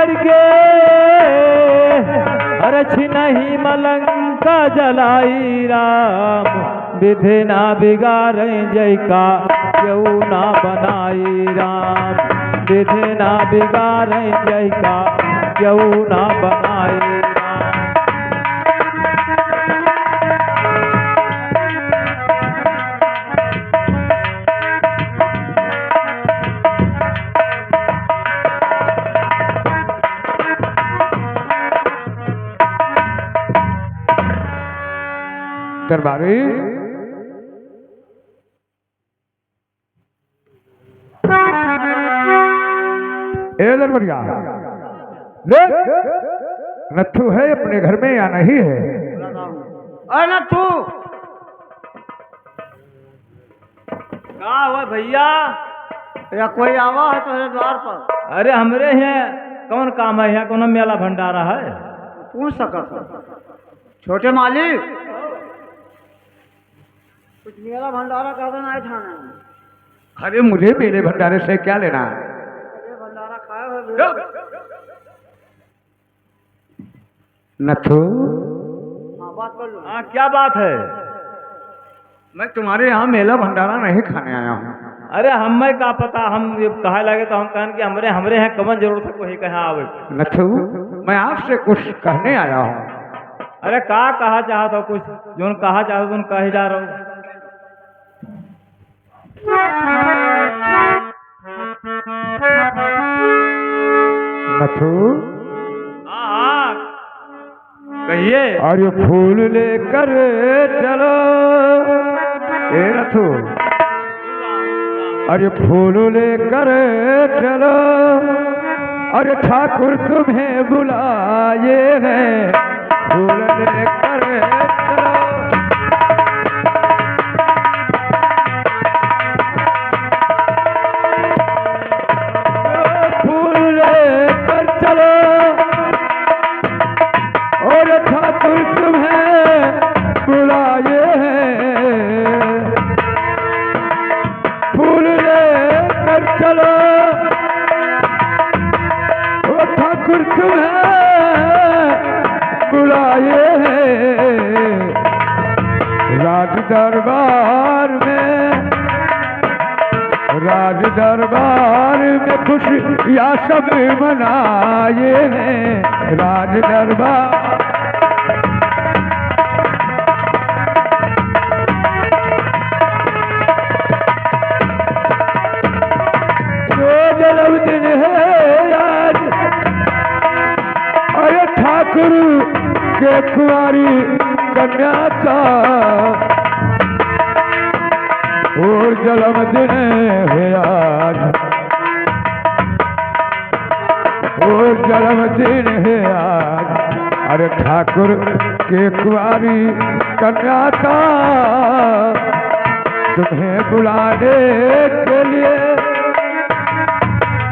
करके अरछ नहीं मलंका जलाई राम, विधि ना बिगाड़े जय का क्यों ना बनाई राम, विधि ना बिगाड़े जय का क्यों ना बनाई राम। दरबारी दरबारिया देख, नथु है अपने घर में या नहीं है? अरे नथु कहाँ हुआ भैया? या कोई आवा है तो द्वार पर? अरे हमरे हैं, कौन काम है यहाँ? कौन मेला भंडारा है? पूछ सकत छोटे मालिक, कुछ मेरा भंडारा का दिन आए थाने। अरे मुझे मेरे भंडारे से क्या लेना है? अरे भंडारा खाया है नथु। हाँ बात कर लो। हाँ क्या बात है? मैं तुम्हारे यहाँ मेला भंडारा नहीं खाने आया हूँ। अरे हमें का पता, हम ये कहे लगे तो हम कहन कि हमरे हमरे हैं, कमन जरूरत है कोई कहाँ आवे। नथु मैं आपसे कुछ कहने आया हूँ। अरे का कहा चाहत हो? कुछ जोन कहा चाहत तुम कहे जा रहे हो। नथु हाँ हाँ कहिए। और ये फूल लेकर चलो ए नथु, और ये फूल लेकर चलो, और ठाकुर तुम्हें बुलाए हैं, फूल लेकर चलो। फूल लेकर चलो और ठाकुर तुम्हें बुलाए हैं, फूल लेकर चलो ओ ठाकुर तुम्हें बुलाए हैं। राज दरबार में, राज दरबार में खुशियाँ सब मनाए हैं, राज दरबार। जन्मदिन है आज अरे ठाकुर के कुंवारी कन्या का, और जन्मदिन है आज, और जन्मदिन है आज, अरे ठाकुर के कुंवारी कन्या का, तुम्हें बुलाने के लिए,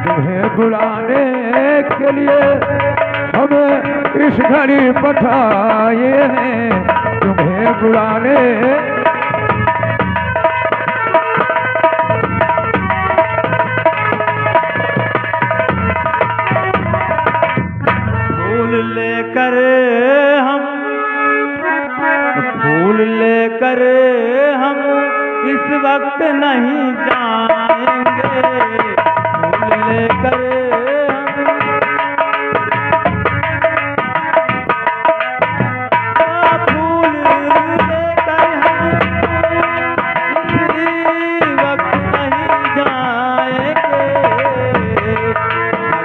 तुम्हें बुलाने के लिए हमें इस घड़ी पठाए हैं, तुम्हें बुलाने। फूल लेकर हम, फूल लेकर हम इस वक्त नहीं जाएंगे, फूल लेकर हम, फूल लेकर हम इसी वक्त नहीं जाएंगे,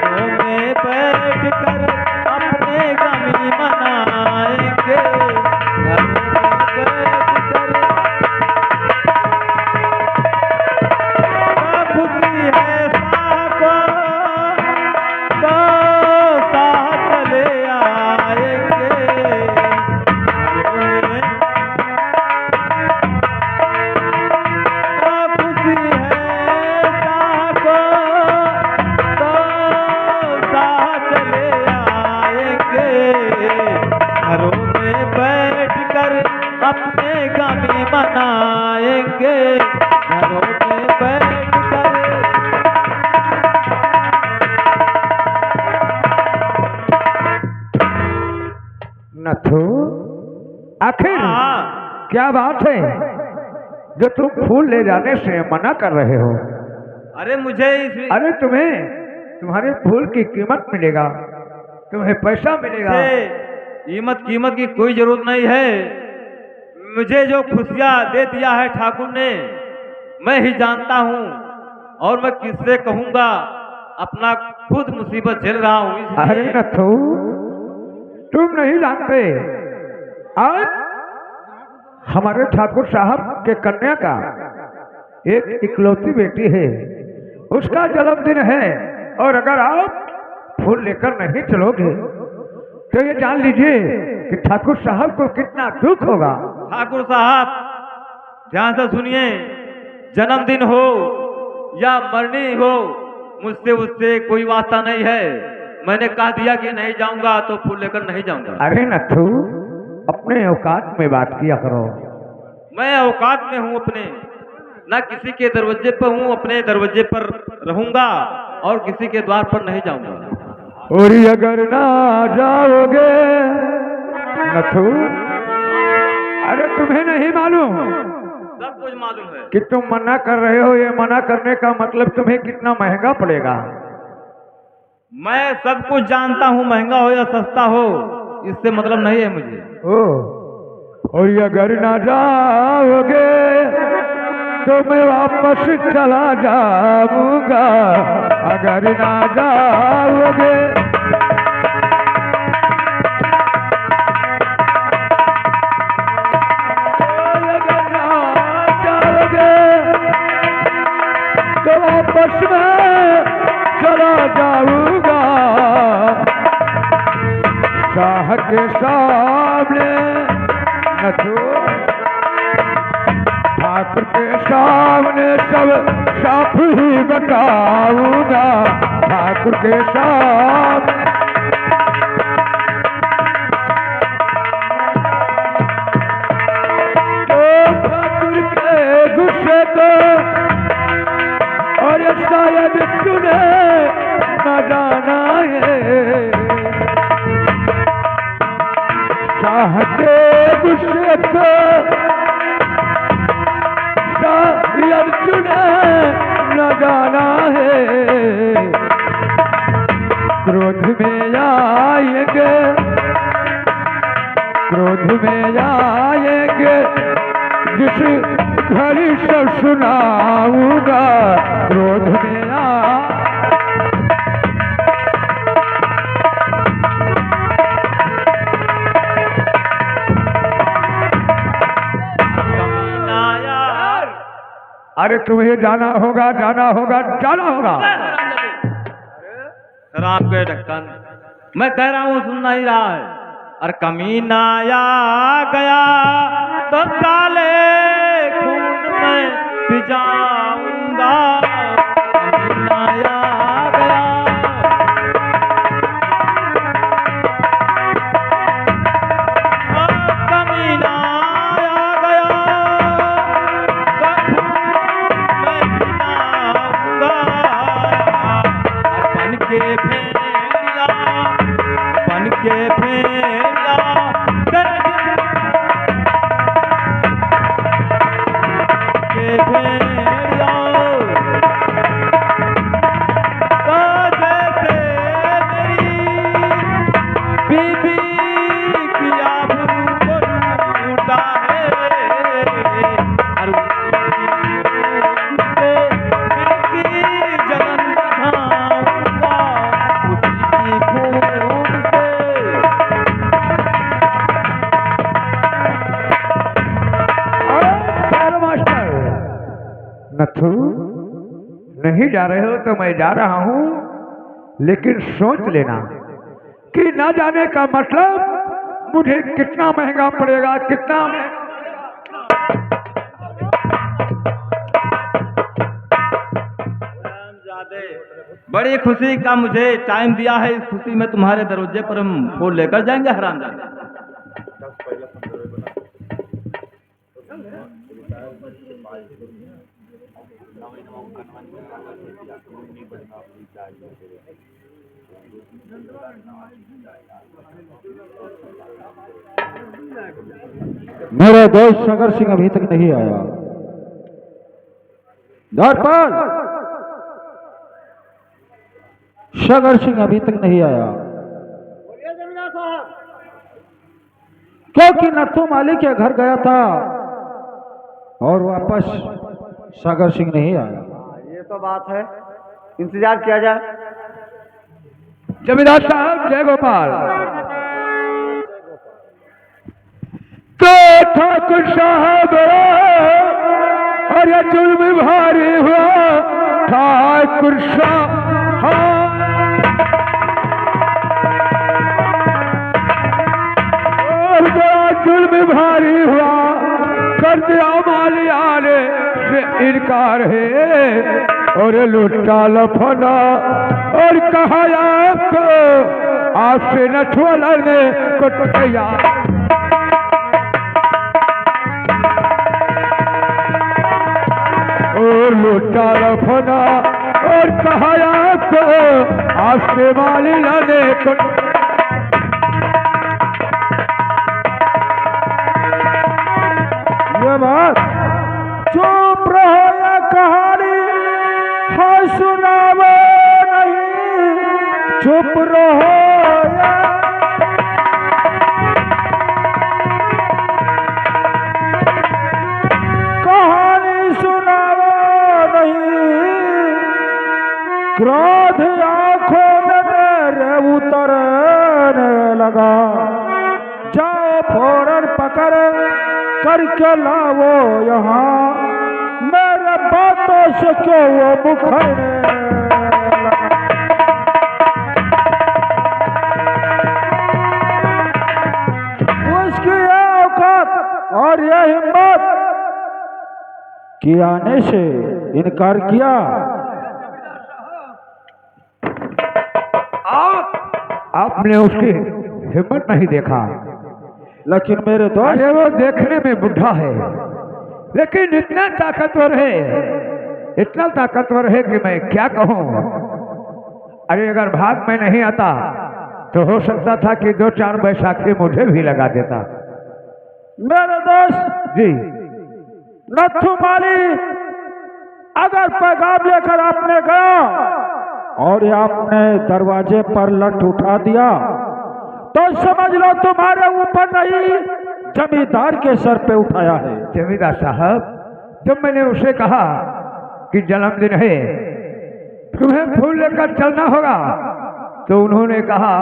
घरों में बैठ कर अपने गमी मनाएंगे, घरों में बैठ कर खुशी है साह को तो साह चले आएंगे, घरों में खुशी है साह को तो साह चले आएंगे, घरों में बैठ कर अपने गमी मनाएंगे, घरों में बैठ कर। नथु, आखिर हाँ। क्या बात है जो तुम फूल ले जाने से मना कर रहे हो? अरे मुझे अरे तुम्हें तुम्हारे फूल की कीमत मिलेगा, तुम्हें पैसा मिलेगा। कीमत कीमत की कोई जरूरत नहीं है। मुझे जो खुशियाँ दे दिया है ठाकुर ने, मैं ही जानता हूँ, और मैं किससे कहूँगा। अपना खुद मुसीबत झेल रहा हूँ इसलिए। अरे नथु, तुम नहीं जानते, आज हमारे ठाकुर साहब के कन्या का एक इकलौती बेटी है, उसका जन्मदिन है, और अगर आप फूल लेकर नहीं चलोगे तो ये जान लीजिए कि ठाकुर साहब को कितना दुख होगा। ठाकुर साहब ध्यान से सुनिए, जन्मदिन हो या मरनी हो, मुझसे उससे कोई वास्ता नहीं है। मैंने कह दिया कि नहीं जाऊंगा तो फूल लेकर नहीं जाऊंगा। अरे नथु, अपने औकात में बात किया करो। मैं औकात में हूँ अपने, ना किसी के दरवाजे पर हूँ, अपने दरवाजे पर रहूंगा और किसी के द्वार पर नहीं जाऊंगा। और अगर ना जाओगे नथु, अरे तुम्हें नहीं मालूम? सब कुछ मालूम है कि तुम मना कर रहे हो, ये मना करने का मतलब तुम्हें कितना महंगा पड़ेगा। मैं सब कुछ जानता हूँ, महंगा हो या सस्ता हो इससे मतलब नहीं है मुझे। और अगर ना जाओगे तो मैं वापस चला जाऊंगा, अगर ना जाओगे। अगर ना जाओगे तो वापस मैं चला जाऊंगा, शाह के सामने नथु, ठाकुर के सामने सब साफ ही बताऊंगा, ठाकुर के सामने। तो ठाकुर के गुस्से को और शायद तूने न जाना है, शाह के गुस्से को शायद तूने न जाना है। क्रोध में आएंगे, क्रोध में आएंगे, जिस घड़ी सब सुनाऊंगा, क्रोध में आ। अरे तुम्हें जाना होगा, जाना होगा, जाना होगा। राम के ढक्कन, मैं कह रहा हूँ सुन नहीं रहा है। और कमीना आ गया तो काले खून में भिजाऊंगा, कमीना आ गया। कमीना आ गया तो खून में भिजाऊंगा, बन के भेड़िया, बन के भेड़िया, के भेड़िया, तो जैसे मेरी बीबी की आबरू को लूटा है, और उसकी जलन दिखाऊंगा, उसकी खून से। मास्टर नथु, नहीं जा रहे हो तो मैं जा रहा हूं, लेकिन सोच लेना कि ना जाने का मतलब मुझे कितना महंगा पड़ेगा, कितना बड़ी खुशी का मुझे टाइम दिया है, इस खुशी में तुम्हारे दरवाजे पर हम फूल लेकर जाएंगे हरामजादे। मेरा दोस्त शंकर सिंह अभी तक नहीं आया। द्वारपाल, शंकर सिंह अभी तक नहीं आया। बोलिए जमींदार साहब। क्योंकि नथु माली के घर गया था और वापस शंकर सिंह नहीं आया। ये तो बात है, इंतजार किया जाए। जमींदार साहब जय गोपाल। तो ठाकुर साहब अरे जुल्म भारी हुआ ठाकुर साहब, और बड़ा जुल्म भारी हुआ, कर दिया मालिया ने से इनकार है और लुटा लफना और कहा आपको आपसे न छोड़ने को तैयार। और लुटा लफना और कहा आपको आपसे माली लाने को। ये बात चुप रहो या कहानी हाँ सुनावो नहीं, चुप रहो या कहानी सुनावो नहीं। क्रोध आंखों में मेरे उतरने लगा, जाओ फौरन पकड़ करके लाओ यहाँ, मेरे बातों से क्यों वो मुखरने लगा। उसकी ये औकात और ये हिम्मत कि आने से इनकार किया। आपने उसकी हिम्मत नहीं देखा, लेकिन मेरे दोस्त, अरे वो देखने में बुढ़ा है लेकिन इतना ताकतवर है, इतना ताकतवर है कि मैं क्या कहूँ। अरे अगर भाग में नहीं आता तो हो सकता था कि 2-4 बैसाखी मुझे भी लगा देता। मेरे दोस्त जी नथु माली अगर पैगाम लेकर आपने गया और ये आपने दरवाजे पर लठ उठा दिया तो समझ लो तुम्हारे ऊपर नहीं, जमींदार के सर पे उठाया है। जमींदार साहब, जब मैंने उसे कहा कि जन्मदिन है, तुम्हें फूल लेकर चलना होगा, तो उन्होंने कहा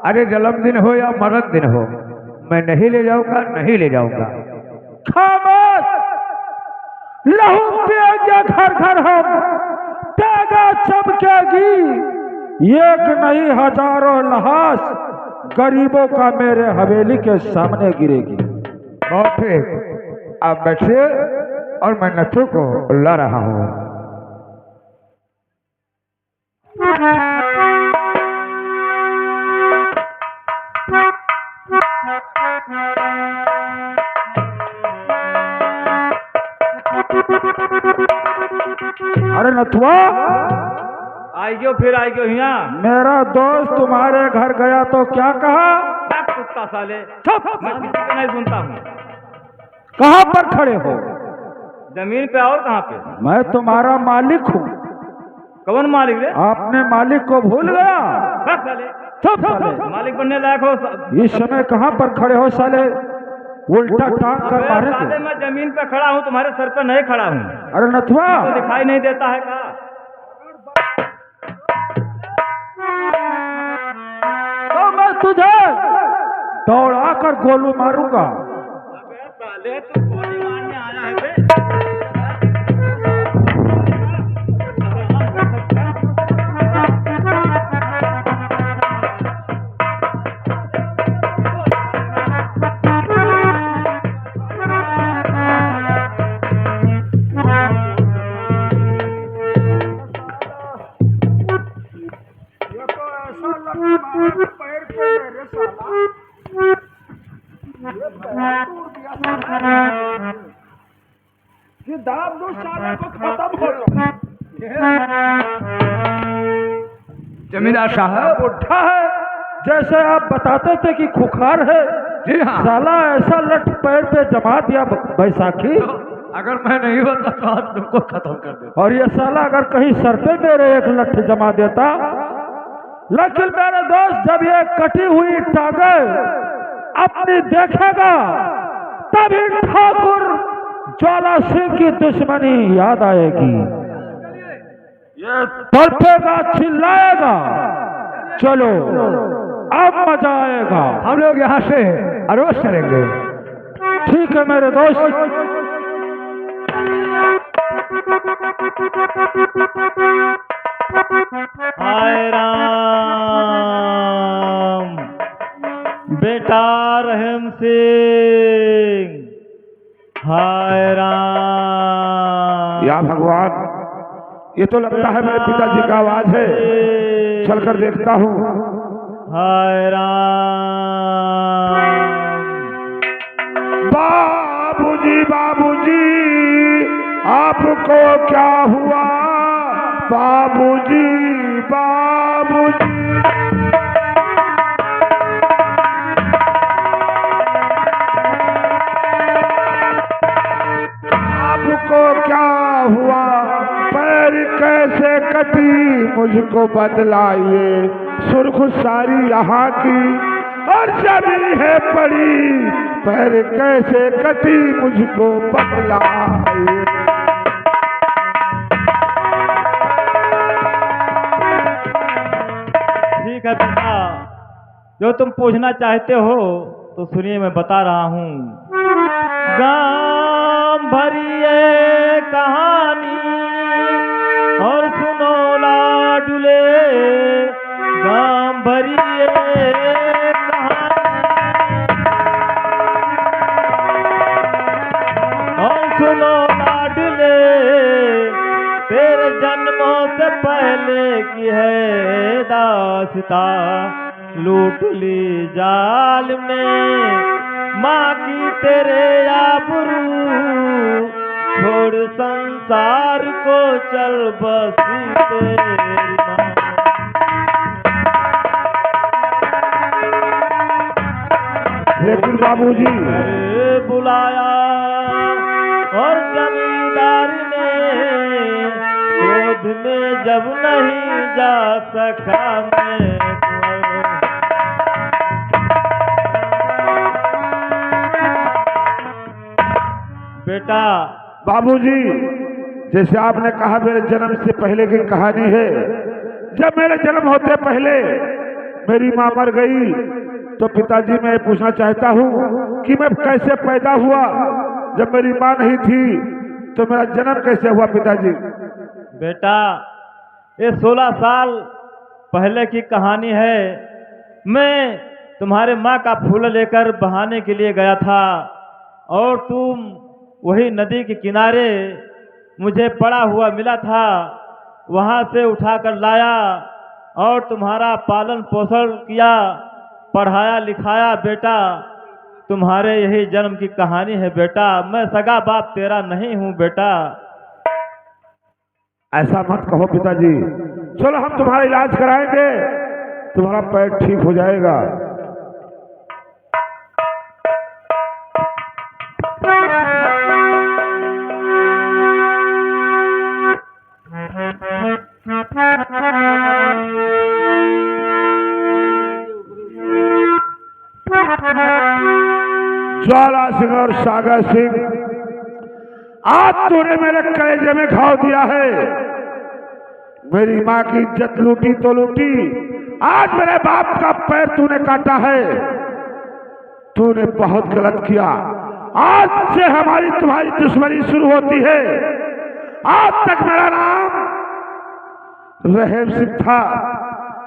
अरे जन्मदिन हो या मरण दिन हो, मैं नहीं ले जाऊंगा, नहीं ले जाऊंगा। खामोश, लहू पिएंगे घर घर हम, तेगा चमकेगी, एक नहीं हजारों लाश गरीबों का मेरे हवेली के सामने गिरेगी। बहुत ठीक, आप बैठिए और मैं नथु को ला रहा हूँ। अरे नथुआ, आइयो फिर आइयो यहाँ। मेरा दोस्त तुम्हारे घर गया तो क्या कहा? कुत्ता साले, चुप! मैं किसी को नहीं सुनता हूँ। कहाँ पर खड़े हो? जमीन पे और कहाँ पे? मैं तुम्हारा मालिक हूँ। कौन मालिक रे? आपने मालिक को भूल गया? भाग साले, चुप साले! मालिक बनने लायक हो। इस समय कहाँ पर खड़े हो साले? उल्टा टांग कर अबे मारे साले, थे। मैं जमीन पे खड़ा हूँ, तुम्हारे सर पे नहीं खड़ा हूँ। अरे नथुआ, तो दिखाई नहीं देता है का? तो मैं तुझे दौड़ा कर गोलू मारूंगा। अबे साले, तू गोली मारने आया है बे? ये दाब दो साले को खत्म हो। जमींदार साहब बुढ़ा है, जैसे आप बताते थे कि खुखार है, जी हाँ। साला ऐसा लठ पैर पे जमा दिया बैसाखी, तो अगर मैं नहीं होता तो आज तुमको खत्म कर देता। और ये साला अगर कहीं सर पे मेरे एक लठ जमा देता। लेकिन मेरे दोस्त, जब ये कटी हुई टांगें अपनी देखेगा तभी ठाकुर ज्वाला सिंह की दुश्मनी याद आएगी। ये तड़पेगा, चिल्लाएगा, चलो अब मजा आएगा। हम लोग यहाँ से अरोज करेंगे। ठीक है मेरे दोस्त। हाय राम, बेटा रहम सिंह, हाय राम। या भगवान, ये तो लगता है मेरे पिताजी का आवाज है, चलकर देखता हूँ। हाय राम। बाबूजी बाबूजी, आपको क्या हुआ? बाबूजी बाबूजी, आपको क्या हुआ? पैर कैसे कटी मुझको बतलाइए। सुर्ख सारी यहाँ की और जमी है पड़ी, पैर कैसे कटी मुझको बतलाइए। ठीक है बेटा, जो तुम पूछना चाहते हो तो सुनिए, मैं बता रहा हूँ। गाम भरी है कहानी और सुनो लाडुले, गाम भरी है कहानी और सुनो लाडुले, तेरे जन्मों से पहले की है दास्ता, लूट ली जालिम ने माँ की तेरे आबरू, छोड़ संसार को चल बसी तेरी माँ। लेकिन बाबूजी बुलाया और जमींदार ने क्रोध में जब नहीं जा सका मैं, बेटा। बाबूजी, जैसे आपने कहा मेरे जन्म से पहले की कहानी है। जब मेरे जन्म होते पहले मेरी माँ मर गई तो पिताजी, मैं पूछना चाहता हूँ कि मैं कैसे पैदा हुआ? जब मेरी माँ नहीं थी तो मेरा जन्म कैसे हुआ पिताजी? बेटा, ये 16 साल पहले की कहानी है। मैं तुम्हारे माँ का फूल लेकर बहाने के लिए गया था और तुम वही नदी के किनारे मुझे पड़ा हुआ मिला था, वहाँ से उठाकर लाया और तुम्हारा पालन पोषण किया, पढ़ाया लिखाया। बेटा, तुम्हारे यही जन्म की कहानी है बेटा। मैं सगा बाप तेरा नहीं हूँ बेटा। ऐसा मत कहो पिताजी, चलो हम तुम्हारा इलाज कराएंगे, तुम्हारा पैर ठीक हो जाएगा। ज्वाला सिंह और सागर सिंह, आज तूने मेरे कलेजे में घाव दिया है। मेरी माँ की इज्जत लूटी तो लूटी, आज मेरे बाप का पैर तूने काटा है। तूने बहुत गलत किया। आज से हमारी तुम्हारी दुश्मनी शुरू होती है। आज तक मेरा नाम रहम सिंह था,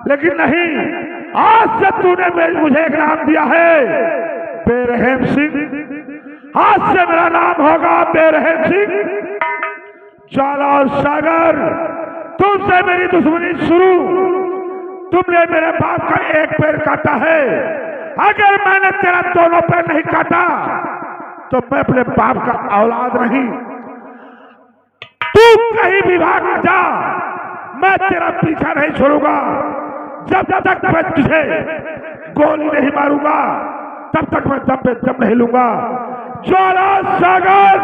लेकिन नहीं, आज से तूने मुझे एक नाम दिया है, बेरहम सिंह। आज से मेरा नाम होगा बेरहम सिंह। ज्वाला और सागर, तुमसे मेरी दुश्मनी शुरू। तुमने मेरे बाप का एक पैर काटा है, अगर मैंने तेरा दोनों पैर नहीं काटा तो मैं अपने बाप का औलाद नहीं। तू कहीं भी भाग जा, मैं तेरा पीछा नहीं छोड़ूंगा। जब तक मैं तुझे गोली नहीं मारूंगा तब तक मैं दम पे दम नहीं लूंगा। ज्वाला सागर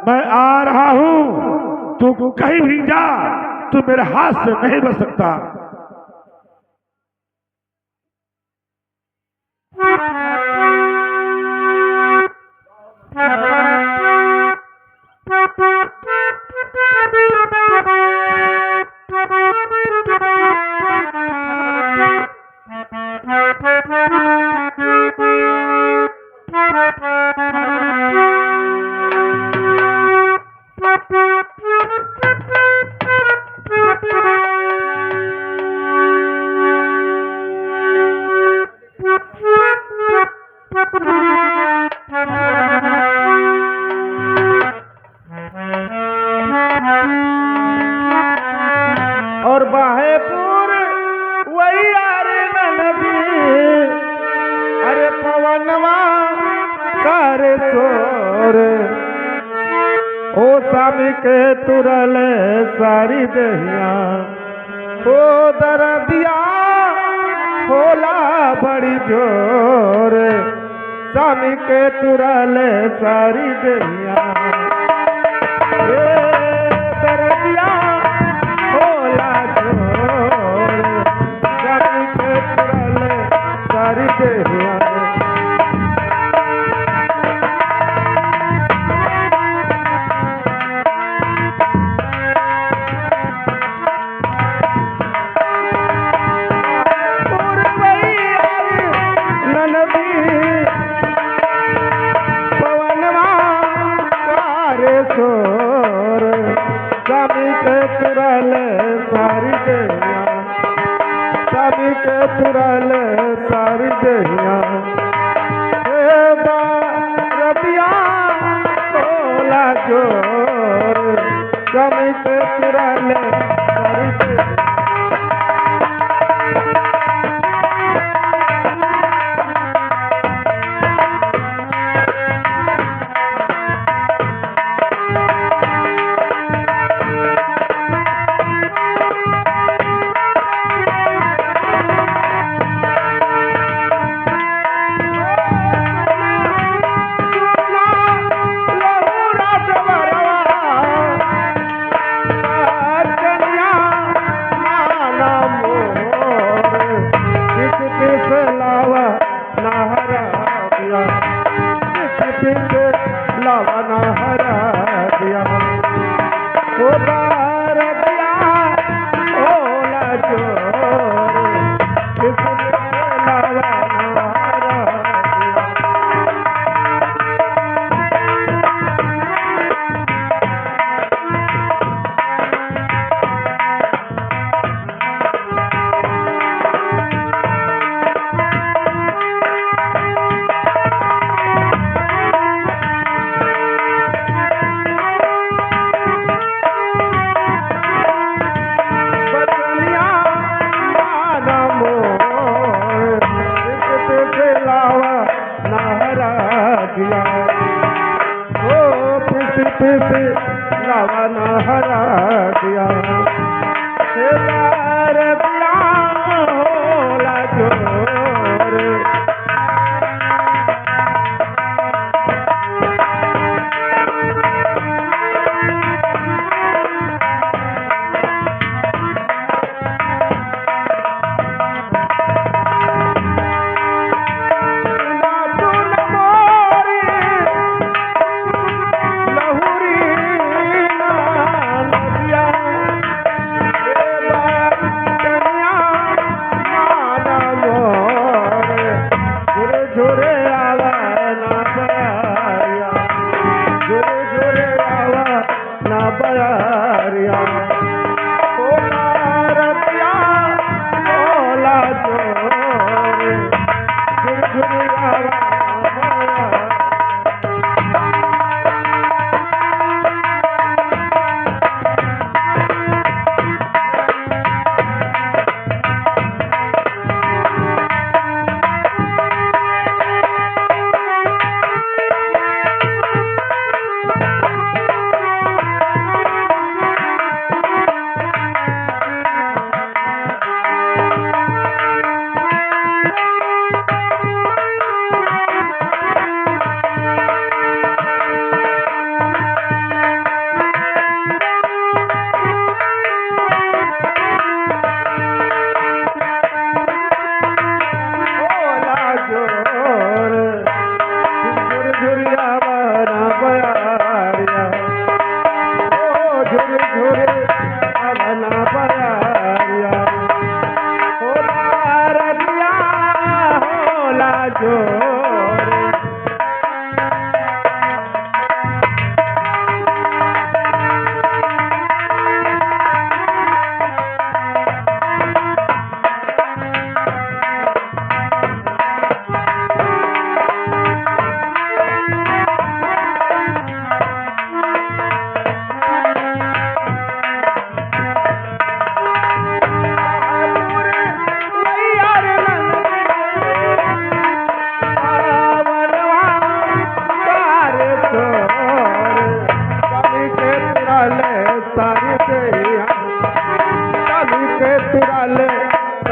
मैं आ रहा हूं, तू कहीं भी जा, तू मेरे हाथ से नहीं बच सकता। और बाहेपुर वही आरे नदी, अरे पवनवा करे शोर, ओ स्वामी के तुरल सारी दहिया, ओ दरदिया होला बड़ी जोर, स्वामी के तुरल सारी दहिया, दरदिया होला जोर, स्वामी के तुरल सारी दहिया। स्वामी के तुरल सारी दहिया, स्वामी के तुरल सारी दहिया, रतिया होला जोर, स्वामी के तुरल सारी दहिया।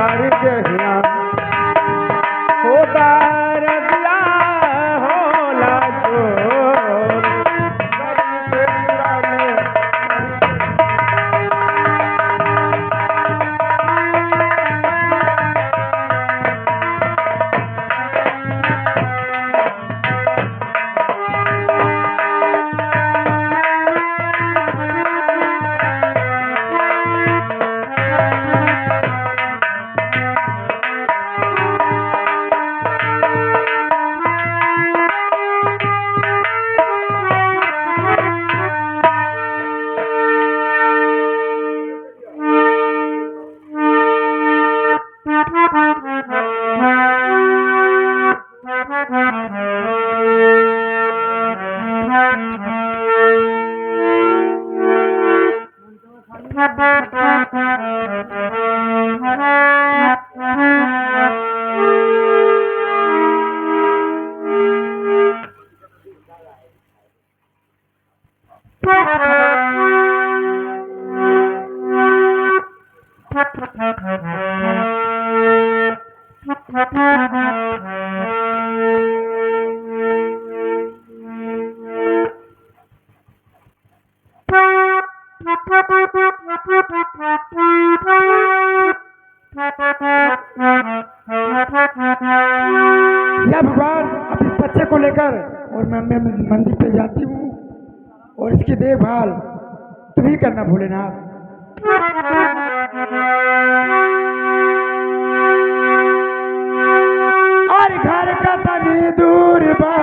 सारी देहिया होता रदिया होला जोर कभी तेरा में या भगवान अब इस बच्चे को लेकर और मैं मंदिर पे जाती हूँ और इसकी देखभाल तुम ही करना भोलेनाथ। और घर का तनी दूर बा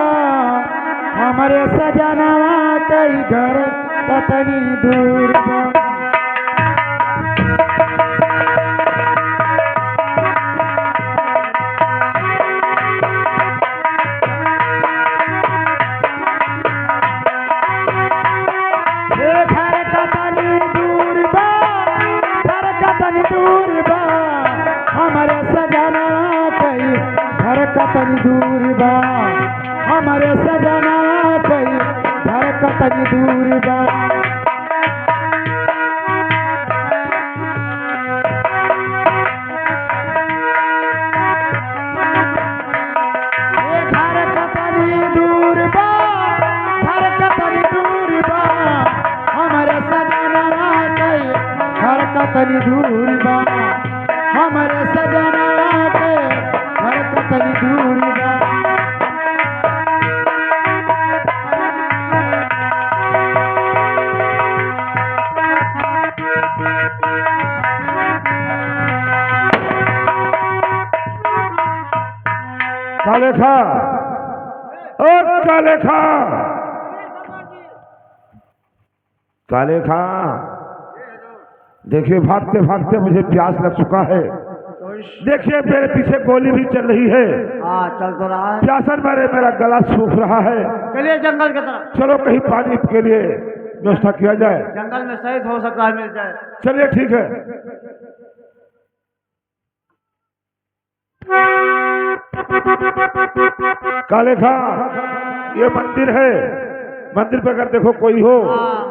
हमारे सजनवा कई घर का तनी दूर बा। हमारे सजना कई घर कतनी दूर बा हमारे सजना कई घर कतनी दूर बा। घर कतनी दूर बा घर कतनी दूर बा हमारे सजना कई घर कतनी दूर बा हमारे सजना के घर कतनी दूर बा। काले खा और काले खा काले खा देखिए भागते भागते मुझे प्यास लग चुका है। देखिए मेरे पीछे गोली भी चल रही है। हाँ चल तो रहा है। प्यासन मारे मेरा गला सूख रहा है। चलिए जंगल की तरफ। चलो कहीं पानी के लिए व्यवस्था किया जाए। जंगल में सही हो सकता है मिल जाए। चलिए ठीक है। काले खा ये मंदिर है। मंदिर पे अगर देखो कोई हो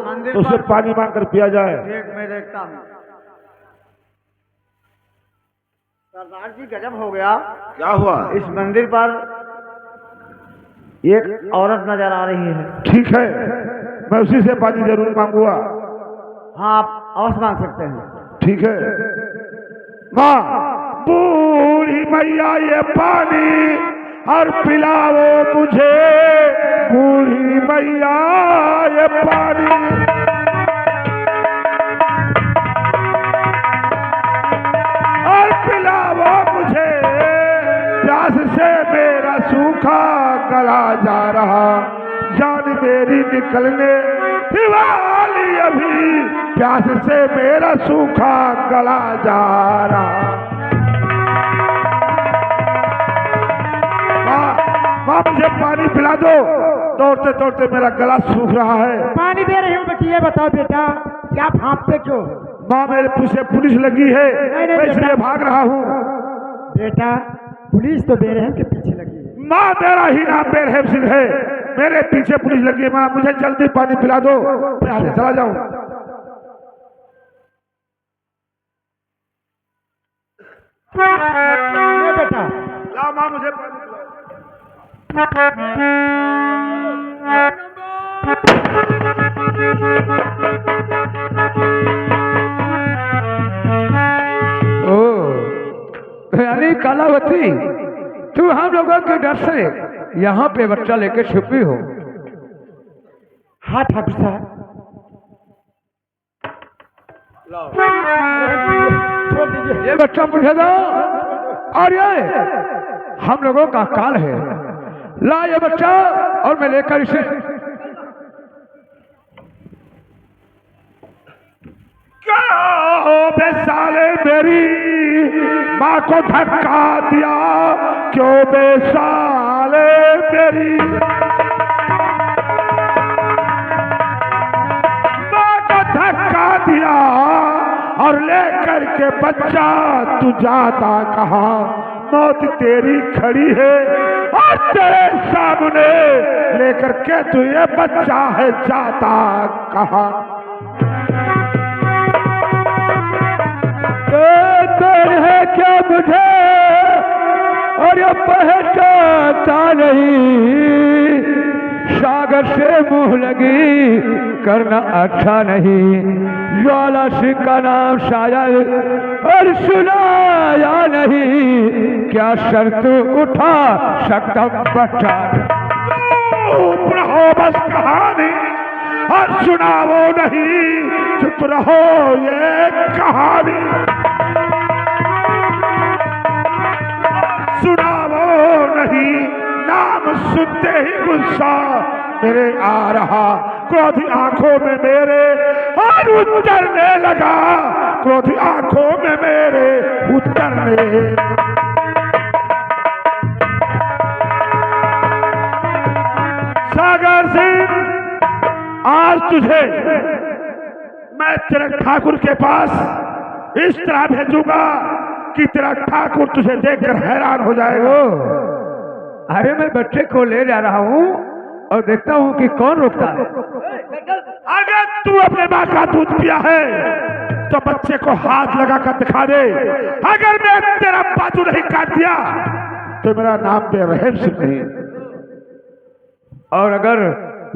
मंदिर तो उसे पानी मांग कर पिया जाए। देख मैं देखता हूँ। सरदार जी गजब हो गया। क्या हुआ? इस मंदिर पर एक औरत नजर आ रही है। ठीक है मैं उसी से पानी जरूर मांगूंगा। हाँ आप अवश्य मांग सकते हैं। ठीक है। माँ बूढ़ी मैया ये पानी और पिलाओ मुझे। बूढ़ी मैया ये पानी और पिलाओ मुझे। प्यास से मेरा सूखा गला जा रहा। जान मेरी निकलने वाली अभी। प्यास से मेरा सूखा गला जा रहा। माँ मुझे पानी पिला दो। दौड़ते दौड़ते मेरा गला सूख रहा है। पानी दे रही हूँ बेटी। ये बताओ बेटा क्या भागते क्यों? माँ मेरे पीछे पुलिस लगी है। मैं इसलिए भाग रहा हूँ। बेटा पुलिस तो बेरहम के पीछे लगी है। माँ मेरा ही नाम बेरहम सिंह है। मेरे पीछे पुलिस लगी है। माँ मुझे जल्दी पानी पिला दो। मैं यहाँ से चला जाऊँ। ले बेटा ला माँ मुझे पानी पिला। ओ यानी कलावती, तू हम लोगों के डर से यहाँ पे बच्चा लेके छुपी हो। हाँ ठाकुर साहब छोड़ दीजिए। ये बच्चा मुझे दो, और ये हम लोगों का काल है। ला ये बच्चा, और मैं लेकर इसे क्या हो बे साले, मेरी माँ को धक्का दिया क्यों बे साले, मेरी माँ को धक्का दिया और लेकर के बच्चा तू जाता कहाँ, मौत तेरी खड़ी है और तेरे सामने लेकर के तू ये बच्चा है जाता कहाँ। है क्या मुझे और ये पहचानता नहीं, सागर से मुंह लगी करना अच्छा नहीं, ज्वाला सिंह का नाम शायद और सुनाया नहीं, क्या शर्त उठा सकता बच्चा। चुप रहो बस कहानी और सुनाओ नहीं, चुप रहो ये कहानी सुनाओ नहीं, नाम सुनते ही गुस्सा मेरे आ रहा, क्रोध आंखों में मेरे और उतरने लगा, क्रोध आंखों में मेरे उतरने। सागर सिंह, आज तुझे मैं तेरे ठाकुर के पास इस तरह भेजूंगा कि तेरा ठाकुर तुझे देखकर हैरान हो जाएगा। अरे मैं बच्चे को ले जा रहा हूँ और देखता हूँ कि कौन रोकता है। अगर तू अपने माँ का दूध पिया है तो बच्चे को हाथ लगा कर दिखा दे, अगर मैं तेरा बाजू नहीं काट दिया तो मेरा नाम बेरहम सिंह नहीं। और अगर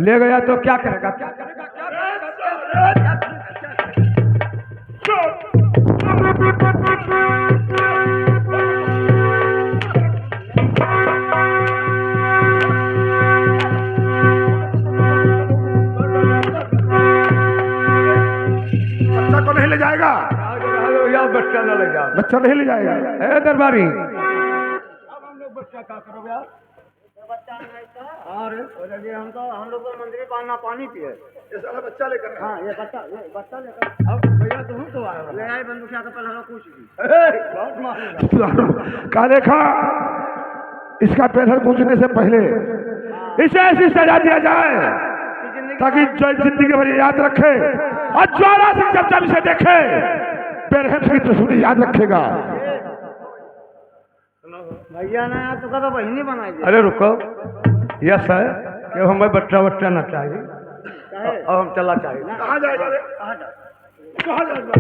ले गया तो क्या करेगा, क्या करेगा, क्या करेगा? बच्चा को नहीं ले जाएगा, बच्चा न ले जाएगा, बच्चा नहीं ले जाएगा। ए दरबारी, अब हम लोग बच्चा क्या करोगे यार? बच्चा नहीं था। हाँ रे, हम लोग तो मंदिर पाना पानी पिए। ये साला बच्चा लेकर। हाँ ये बच्चा लेकर। अब भैया तुम तो आए ले आए बंदूक तो पहले हमें कुछ भी का देखा, इसका पैसा पूछने से पहले इसे ऐसी सजा दिया जाए ताकि जो जिंदगी भर याद रखे, और ज्वाला सिंह जब इसे देखे बेरहम की तस्वीर याद रखेगा। भैया ने तो कदा बहिनी बनाई। अरे रुको, यस है कि हमें बच्चा ना चाहिए और हम चला चाहिए। कहाँ जाएगा? कहाँ जाएगा?